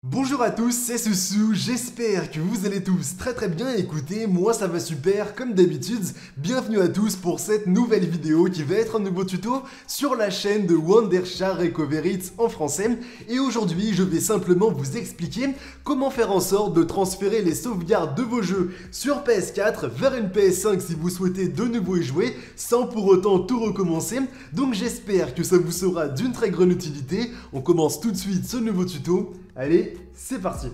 Bonjour à tous, c'est Soussou, j'espère que vous allez tous très bien. Écoutez, moi ça va super comme d'habitude. Bienvenue à tous pour cette nouvelle vidéo qui va être un nouveau tuto sur la chaîne de Wondershare Recover It en français. Et aujourd'hui je vais simplement vous expliquer comment faire en sorte de transférer les sauvegardes de vos jeux sur PS4 vers une PS5 si vous souhaitez de nouveau y jouer sans pour autant tout recommencer. Donc j'espère que ça vous sera d'une très grande utilité. On commence tout de suite ce nouveau tuto. Allez, c'est parti!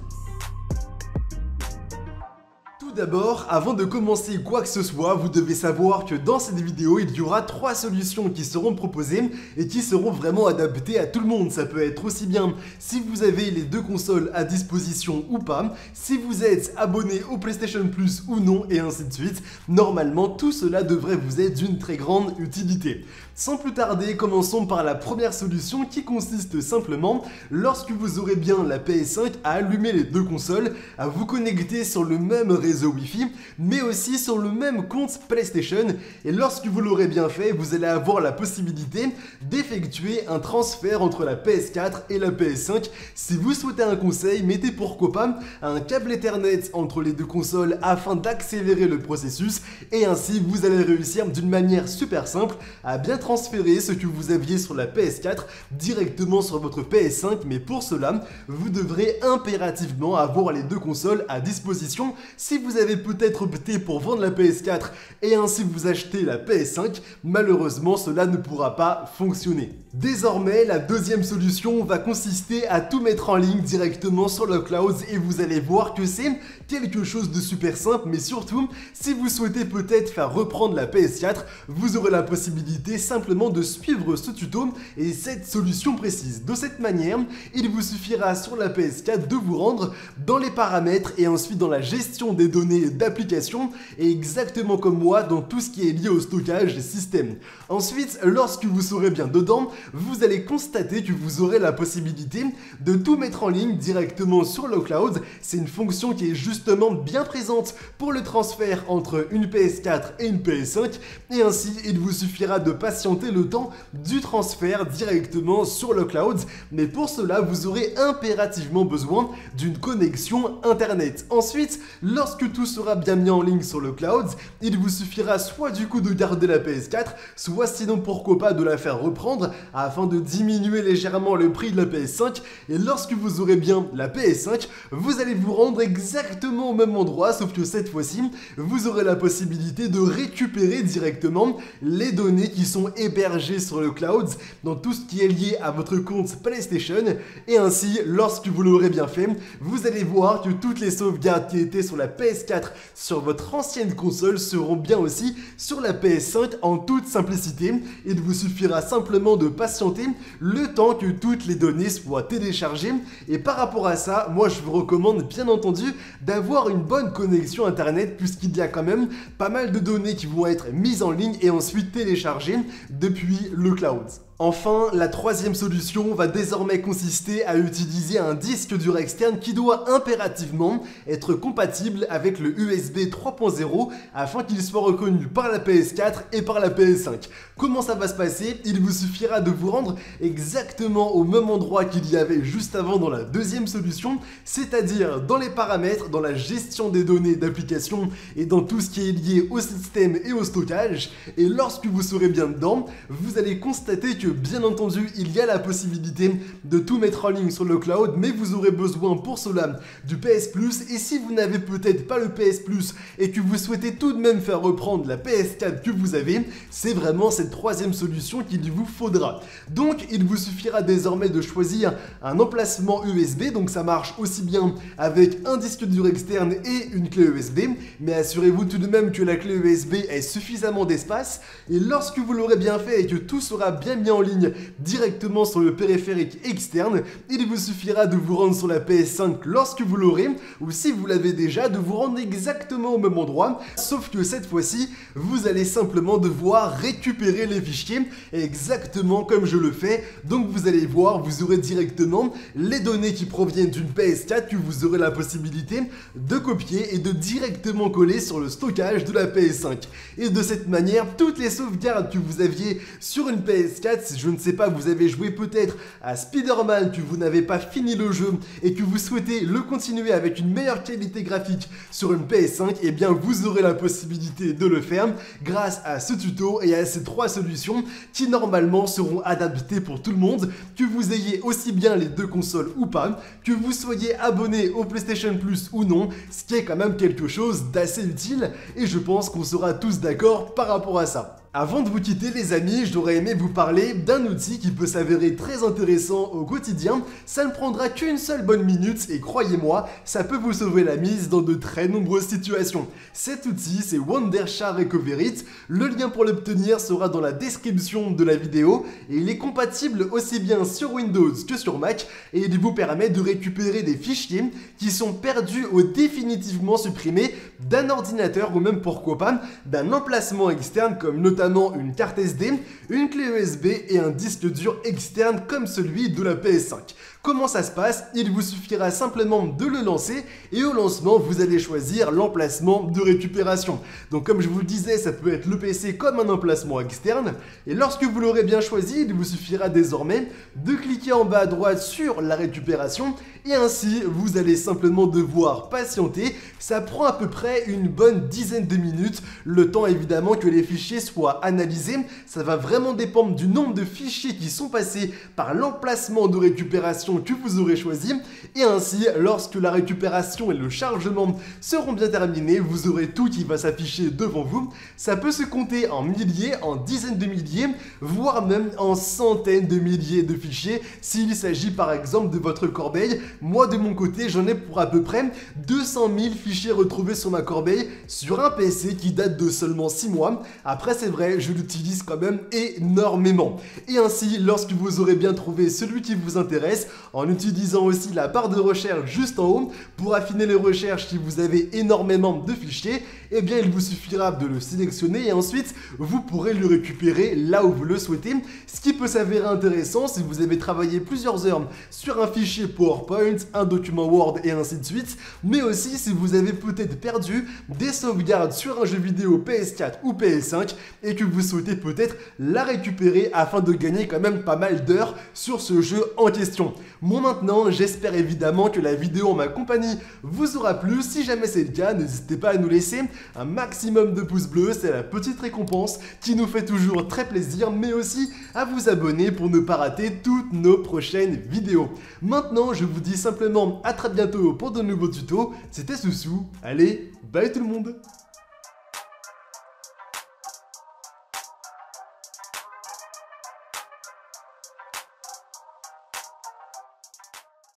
Tout d'abord, avant de commencer quoi que ce soit, vous devez savoir que dans cette vidéo, il y aura 3 solutions qui seront proposées et qui seront vraiment adaptées à tout le monde. Ça peut être aussi bien si vous avez les deux consoles à disposition ou pas, si vous êtes abonné au PlayStation Plus ou non, et ainsi de suite. Normalement, tout cela devrait vous être d'une très grande utilité. Sans plus tarder, commençons par la première solution qui consiste simplement, lorsque vous aurez bien la PS5, à allumer les deux consoles, à vous connecter sur le même réseau Wi-Fi, mais aussi sur le même compte PlayStation. Et lorsque vous l'aurez bien fait, vous allez avoir la possibilité d'effectuer un transfert entre la PS4 et la PS5. Si vous souhaitez un conseil, mettez pourquoi pas un câble Ethernet entre les deux consoles afin d'accélérer le processus, et ainsi vous allez réussir d'une manière super simple à bien transférer ce que vous aviez sur la PS4 directement sur votre PS5. Mais pour cela, vous devrez impérativement avoir les deux consoles à disposition. Si vous avez peut-être opté pour vendre la PS4 et ainsi vous acheter la PS5, malheureusement cela ne pourra pas fonctionner. Désormais, la deuxième solution va consister à tout mettre en ligne directement sur le cloud, et vous allez voir que c'est quelque chose de super simple. Mais surtout, si vous souhaitez peut-être faire reprendre la PS4, vous aurez la possibilité simplement de suivre ce tuto et cette solution précise. De cette manière, il vous suffira sur la PS4 de vous rendre dans les paramètres et ensuite dans la gestion des données d'application, et exactement comme moi dans tout ce qui est lié au stockage des systèmes. Ensuite, lorsque vous serez bien dedans, vous allez constater que vous aurez la possibilité de tout mettre en ligne directement sur le cloud. C'est une fonction qui est justement bien présente pour le transfert entre une PS4 et une PS5, et ainsi il vous suffira de patienter le temps du transfert directement sur le cloud. Mais pour cela, vous aurez impérativement besoin d'une connexion internet. Ensuite, lorsque tout sera bien mis en ligne sur le cloud, il vous suffira soit du coup de garder la PS4, soit sinon pourquoi pas de la faire reprendre afin de diminuer légèrement le prix de la PS5. Et lorsque vous aurez bien la PS5, vous allez vous rendre exactement au même endroit, sauf que cette fois-ci, vous aurez la possibilité de récupérer directement les données qui sont hébergées sur le cloud dans tout ce qui est lié à votre compte PlayStation. Et ainsi, lorsque vous l'aurez bien fait, vous allez voir que toutes les sauvegardes qui étaient sur la PS4 sur votre ancienne console seront bien aussi sur la PS5 en toute simplicité. Il vous suffira simplement de patienter le temps que toutes les données soient téléchargées. Et par rapport à ça, moi je vous recommande bien entendu d'avoir une bonne connexion internet, puisqu'il y a quand même pas mal de données qui vont être mises en ligne et ensuite téléchargées depuis le cloud. Enfin, la troisième solution va désormais consister à utiliser un disque dur externe qui doit impérativement être compatible avec le USB 3.0 afin qu'il soit reconnu par la PS4 et par la PS5. Comment ça va se passer? Il vous suffira de vous rendre exactement au même endroit qu'il y avait juste avant dans la deuxième solution, c'est-à-dire dans les paramètres, dans la gestion des données d'application et dans tout ce qui est lié au système et au stockage. Et lorsque vous serez bien dedans, vous allez constater que bien entendu, il y a la possibilité de tout mettre en ligne sur le cloud, mais vous aurez besoin pour cela du PS Plus. Et si vous n'avez peut-être pas le PS Plus et que vous souhaitez tout de même faire reprendre la PS4 que vous avez, c'est vraiment cette troisième solution qu'il vous faudra. Donc, il vous suffira désormais de choisir un emplacement USB. Donc, ça marche aussi bien avec un disque dur externe et une clé USB, mais assurez-vous tout de même que la clé USB ait suffisamment d'espace. Et lorsque vous l'aurez bien fait et que tout sera bien mis en ligne directement sur le périphérique externe, il vous suffira de vous rendre sur la PS5 lorsque vous l'aurez, ou si vous l'avez déjà, de vous rendre exactement au même endroit, sauf que cette fois-ci, vous allez simplement devoir récupérer les fichiers exactement comme je le fais. Donc vous allez voir, vous aurez directement les données qui proviennent d'une PS4 que vous aurez la possibilité de copier et de directement coller sur le stockage de la PS5. Et de cette manière, toutes les sauvegardes que vous aviez sur une PS4 si je ne sais pas, vous avez joué peut-être à Spider-Man, que vous n'avez pas fini le jeu et que vous souhaitez le continuer avec une meilleure qualité graphique sur une PS5, eh bien vous aurez la possibilité de le faire grâce à ce tuto et à ces 3 solutions qui normalement seront adaptées pour tout le monde, que vous ayez aussi bien les 2 consoles ou pas, que vous soyez abonné au PlayStation Plus ou non, ce qui est quand même quelque chose d'assez utile et je pense qu'on sera tous d'accord par rapport à ça. Avant de vous quitter les amis, j'aurais aimé vous parler d'un outil qui peut s'avérer très intéressant au quotidien. Ça ne prendra qu'une seule bonne minute et croyez-moi, ça peut vous sauver la mise dans de très nombreuses situations. Cet outil, c'est Wondershare Recoverit. Le lien pour l'obtenir sera dans la description de la vidéo et il est compatible aussi bien sur Windows que sur Mac et il vous permet de récupérer des fichiers qui sont perdus ou définitivement supprimés d'un ordinateur ou même pourquoi pas d'un emplacement externe comme notamment une carte SD, une clé USB et un disque dur externe comme celui de la PS5. Comment ça se passe? Il vous suffira simplement de le lancer et au lancement, vous allez choisir l'emplacement de récupération. Donc comme je vous le disais, ça peut être le PC comme un emplacement externe et lorsque vous l'aurez bien choisi, il vous suffira désormais de cliquer en bas à droite sur la récupération et ainsi, vous allez simplement devoir patienter. Ça prend à peu près une bonne dizaine de minutes, le temps évidemment que les fichiers soient analysés. Ça va vraiment dépendre du nombre de fichiers qui sont passés par l'emplacement de récupération que vous aurez choisi et ainsi lorsque la récupération et le chargement seront bien terminés, vous aurez tout qui va s'afficher devant vous. Ça peut se compter en milliers, en dizaines de milliers, voire même en centaines de milliers de fichiers s'il s'agit par exemple de votre corbeille. Moi de mon côté j'en ai pour à peu près 200 000 fichiers retrouvés sur ma corbeille sur un PC qui date de seulement 6 mois. Après c'est vrai, je l'utilise quand même énormément. Et ainsi lorsque vous aurez bien trouvé celui qui vous intéresse, en utilisant aussi la barre de recherche juste en haut pour affiner les recherches si vous avez énormément de fichiers, eh bien il vous suffira de le sélectionner et ensuite vous pourrez le récupérer là où vous le souhaitez, ce qui peut s'avérer intéressant si vous avez travaillé plusieurs heures sur un fichier PowerPoint, un document Word et ainsi de suite, mais aussi si vous avez peut-être perdu des sauvegardes sur un jeu vidéo PS4 ou PS5 et que vous souhaitez peut-être la récupérer afin de gagner quand même pas mal d'heures sur ce jeu en question. Moi maintenant, j'espère évidemment que la vidéo en ma compagnie vous aura plu. Si jamais c'est le cas, n'hésitez pas à nous laisser un maximum de pouces bleus, c'est la petite récompense qui nous fait toujours très plaisir, mais aussi à vous abonner pour ne pas rater toutes nos prochaines vidéos. Maintenant, je vous dis simplement à très bientôt pour de nouveaux tutos. C'était Soussou, allez, bye tout le monde!